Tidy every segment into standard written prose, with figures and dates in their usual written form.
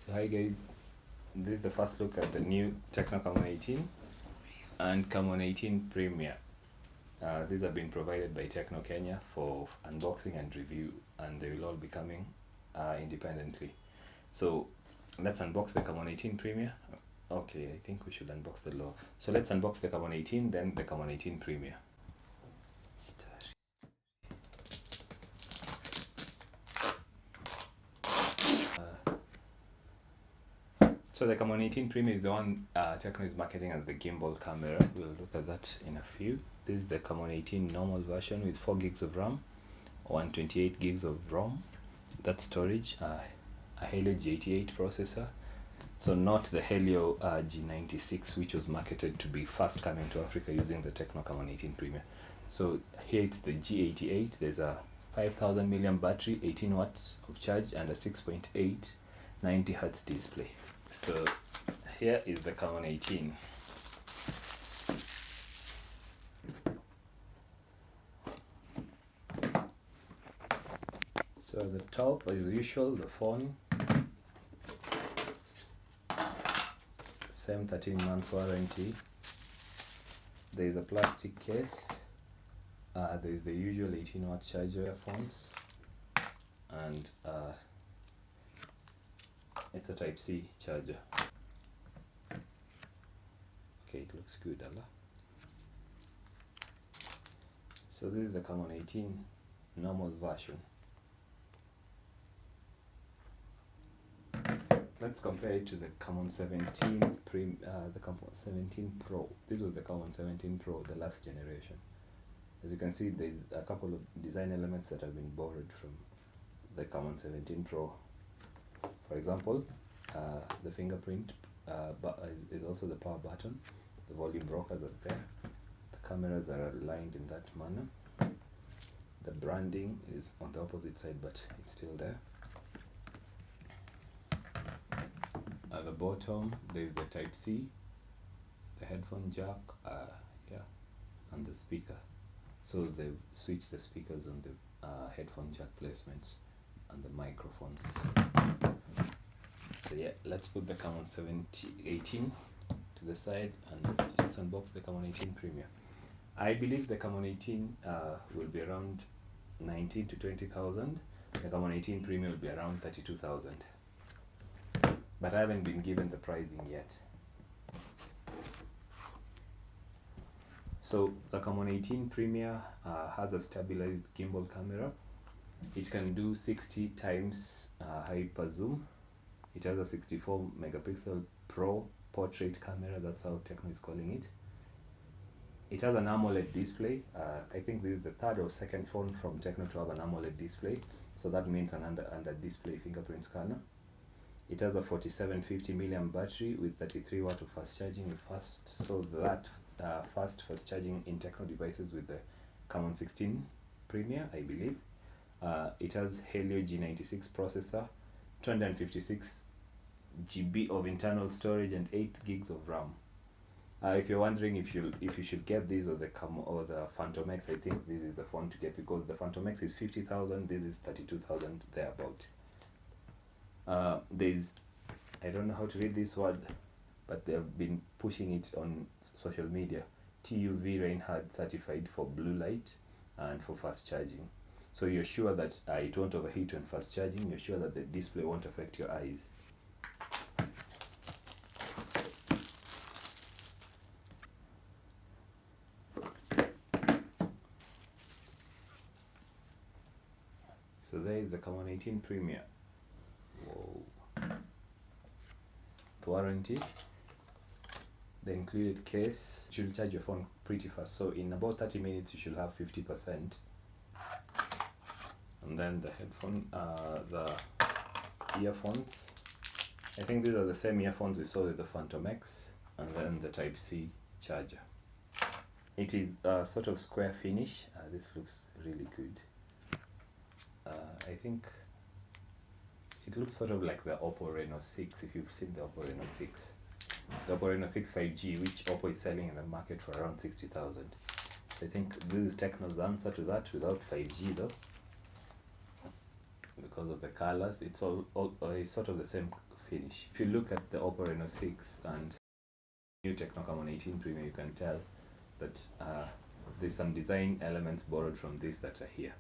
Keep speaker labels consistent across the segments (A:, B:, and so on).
A: So hi guys, this is the first look at the new TECNO CAMON 18 and CAMON 18 Premier. These have been provided by TECNO Kenya for unboxing and review, and they will all be coming independently. So let's unbox the CAMON 18 Premier. Okay, I think we should unbox the low. So let's unbox the CAMON 18, then the CAMON 18 Premier. So the CAMON 18 Premier is the one TECNO is marketing as the gimbal camera. We'll look at that in a few. This is the CAMON 18 normal version with 4 gigs of RAM, 128 gigs of ROM. That's storage. A Helio G88 processor. So not the Helio G96, which was marketed to be first coming to Africa using the TECNO CAMON 18 Premier. So here it's the G88. There's a 5000 milliamp battery, 18 watts of charge, and a 6.8 90 Hz display. So here is the CAMON 18. So at the top, as usual, the phone, same 13 months warranty. There is a plastic case. There is the usual 18 watt charger phones, and it's a type C charger. Okay, it looks good, Allah. So this is the CAMON 18 normal version. Let's compare it to the CAMON 17 the CAMON 17 Pro. This was the CAMON 17 Pro, the last generation. As you can see, there's a couple of design elements that have been borrowed from the CAMON 17 Pro. For example, the fingerprint is also the power button. The volume rockers are there. The cameras are aligned in that manner. The branding is on the opposite side, but it's still there. At the bottom, there is the type C, the headphone jack, and the speaker. So they've switched the speakers on the headphone jack placements and the microphones. So yeah, let's put the CAMON 18 to the side and let's unbox the CAMON 18 Premier. I believe the CAMON 18 will be around 19 to 20,000. The CAMON 18 Premier will be around 32,000. But I haven't been given the pricing yet. So the CAMON 18 Premier has a stabilized gimbal camera. It can do 60 times hyper zoom. It has a 64 megapixel Pro portrait camera. That's how TECNO is calling it. It has an AMOLED display. I think this is the third or second phone from TECNO to have an AMOLED display. So that means an under display fingerprint scanner. It has a 4750 milliamp battery with 33 watt of fast charging. Fast charging in TECNO devices with the CAMON 16 Premier, I believe. It has Helio G96 processor, 256 GB of internal storage, and 8 gigs of RAM. If you're wondering if you should get this or the Phantom X, I think this is the phone to get, because the Phantom X is 50,000, this is 32,000 thereabout. I don't know how to read this word, but they have been pushing it on social media. TUV Reinhardt certified for blue light and for fast charging. So you're sure that it won't overheat when fast charging. You're sure that the display won't affect your eyes. So there is the CAMON 18 Premier. Whoa. The warranty, the included case should charge your phone pretty fast. So in about 30 minutes you should have 50%. And then the headphone, the earphones. I think these are the same earphones we saw with the Phantom X, and then the Type C charger. It is a sort of square finish. This looks really good. I think it looks sort of like the Oppo Reno 6, if you've seen the Oppo Reno 6. The Oppo Reno 6 5G, which Oppo is selling in the market for around 60,000. I think this is TECNO's answer to that without 5G though. Because of the colors, it's all sort of the same finish. If you look at the Oppo Reno 6 and new TECNO CAMON 18 Premium, you can tell that there's some design elements borrowed from this that are here.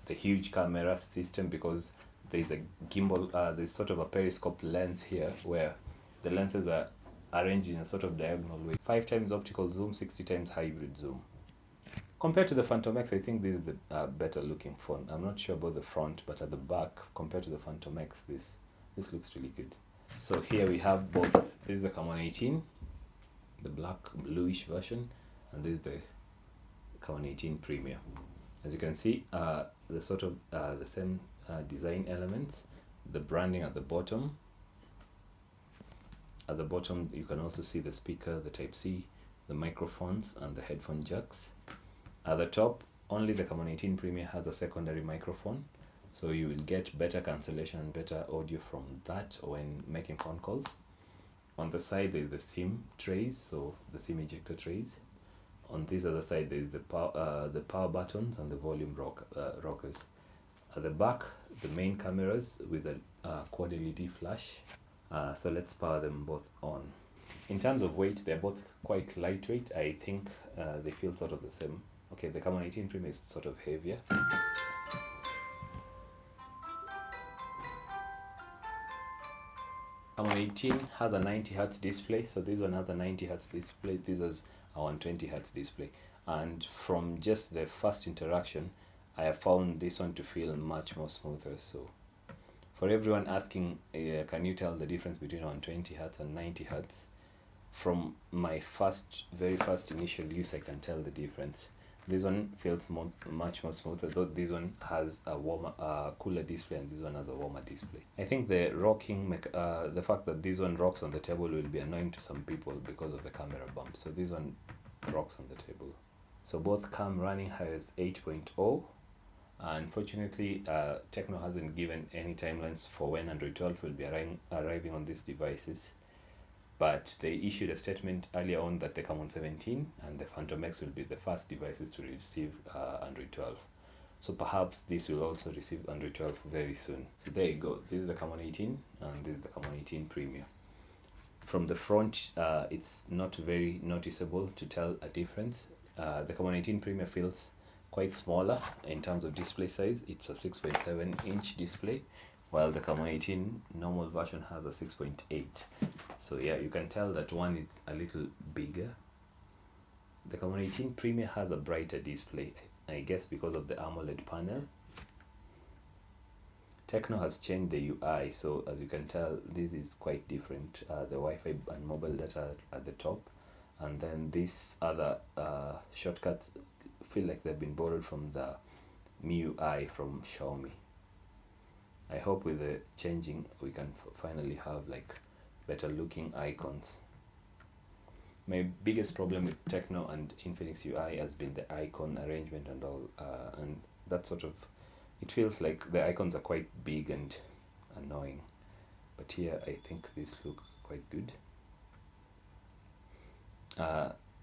A: The huge camera system, because there's a gimbal, there's sort of a periscope lens here where the lenses are arranged in a sort of diagonal way. 5 times optical zoom, 60 times hybrid zoom. Compared to the Phantom X, I think this is the better looking phone. I'm not sure about the front, but at the back, compared to the Phantom X, this looks really good. So here we have both. This is the CAMON 18, the black bluish version, and this is the CAMON 18 Premium. As you can see, the sort of the same design elements, the branding at the bottom. At the bottom, you can also see the speaker, the Type-C, the microphones, and the headphone jacks. At the top, only the CAMON 18 Premium has a secondary microphone, so you will get better cancellation and better audio from that when making phone calls. On the side, there is the SIM trays, so the SIM ejector trays. On this other side, there is the power buttons and the volume rockers. At the back, the main cameras with a quad LED flash. So let's power them both on. In terms of weight, they're both quite lightweight. I think they feel sort of the same. Okay, the CAMON 18 Premium is sort of heavier. CAMON 18 has a 90Hz display, so this one has a 90Hz display, this is a 120Hz display. And from just the first interaction, I have found this one to feel much more smoother. So for everyone asking, can you tell the difference between 120Hz and 90Hz? From my very first initial use, I can tell the difference. This one feels much more smoother, though this one has a cooler display and this one has a warmer display. I think the rocking, the fact that this one rocks on the table will be annoying to some people because of the camera bump. So this one rocks on the table. So both cam running has 8.0. Unfortunately, TECNO hasn't given any timelines for when Android 12 will be arriving on these devices. But they issued a statement earlier on that the CAMON 17 and the Phantom X will be the first devices to receive Android 12. So perhaps this will also receive Android 12 very soon. So there you go. This is the CAMON 18 and this is the CAMON 18 Premium. From the front, it's not very noticeable to tell a difference. The CAMON 18 Premium feels quite smaller in terms of display size. It's a 6.7-inch display, while the CAMON 18 normal version has a 6.8. So yeah, you can tell that one is a little bigger. The CAMON 18 Premium has a brighter display, I guess because of the AMOLED panel. TECNO has changed the UI, so as you can tell, this is quite different. The Wi-Fi and mobile data at the top, and then these other shortcuts feel like they've been borrowed from the MIUI from Xiaomi. I hope with the changing we can finally have like better looking icons. My biggest problem with TECNO and Infinix UI has been the icon arrangement and all, and that sort of, it feels like the icons are quite big and annoying. But here I think these look quite good.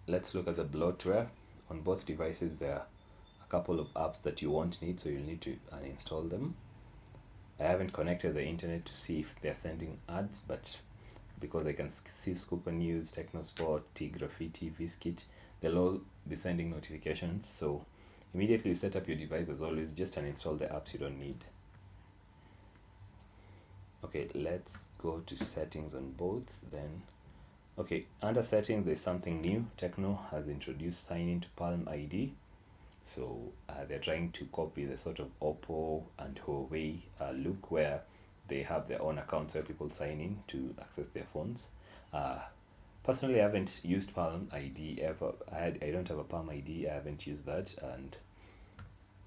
A: Let's look at the bloatware. On both devices there are a couple of apps that you won't need, so you'll need to uninstall them. I haven't connected the internet to see if they're sending ads, but because I can see Scooper News, TechnoSport, T-Graffiti, Viskit, they'll all be sending notifications. So immediately you set up your device, as always, just uninstall the apps you don't need. Okay, let's go to settings on both then. Okay, under settings there's something new. TECNO has introduced sign in to Palm ID. So they're trying to copy the sort of Oppo and Huawei look, where they have their own accounts where people sign in to access their phones. Personally, I haven't used Palm ID ever. I don't have a Palm ID. I haven't used that, and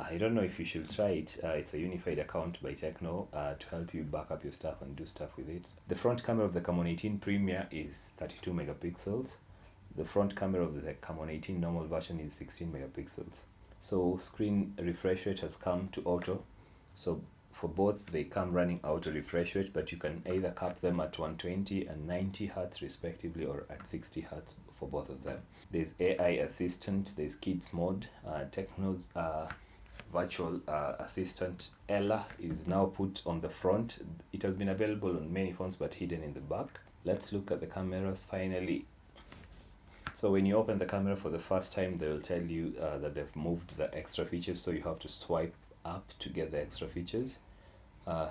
A: I don't know if you should try it. It's a unified account by TECNO to help you back up your stuff and do stuff with it. The front camera of the CAMON 18 Premium is 32 megapixels. The front camera of the CAMON 18 normal version is 16 megapixels. So screen refresh rate has come to auto. So for both they come running auto refresh rate, but you can either cap them at 120 and 90 Hz respectively, or at 60 Hz for both of them. There's AI assistant, there's kids mode. TECNO's virtual assistant Ella is now put on the front. It has been available on many phones but hidden in the back. Let's look at the cameras finally. So when you open the camera for the first time, they will tell you that they've moved the extra features, so you have to swipe up to get the extra features.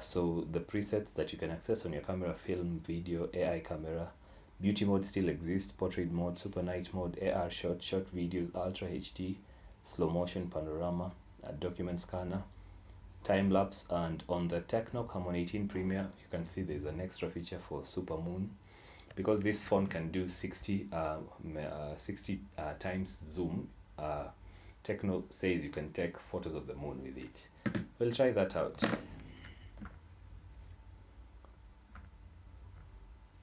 A: So the presets that you can access on your camera: film, video, AI camera, beauty mode still exists, portrait mode, super night mode, AR short videos, ultra HD, slow motion, panorama, document scanner, time lapse. And on the TECNO CAMON 18 Premier, you can see there's an extra feature for super moon. Because this phone can do 60 times zoom, TECNO says you can take photos of the moon with it. We'll try that out.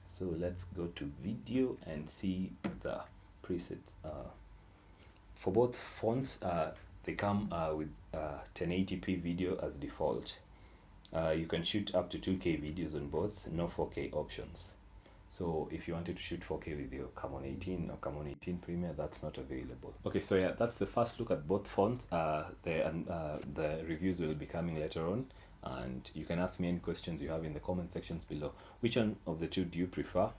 A: So let's go to video and see the presets. For both phones, they come with 1080p video as default. You can shoot up to 2K videos on both, no 4K options. So if you wanted to shoot 4K with your CAMON 18 or CAMON 18 Premier, that's not available. Okay, so yeah, that's the first look at both phones. The reviews will be coming later on, and you can ask me any questions you have in the comment sections below. Which one of the two do you prefer?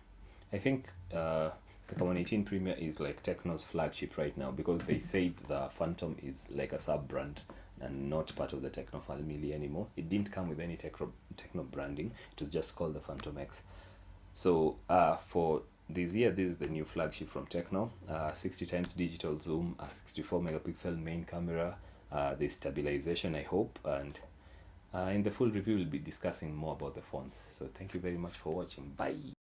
A: I think the CAMON 18 Premier is like TECNO's flagship right now, because they said the Phantom is like a sub-brand and not part of the TECNO family anymore. It didn't come with any TECNO branding. It was just called the Phantom X. So for this year, this is the new flagship from TECNO. 60 times digital zoom, 64 megapixel main camera, the stabilization, I hope, and in the full review we'll be discussing more about the phones. So thank you very much for watching. Bye.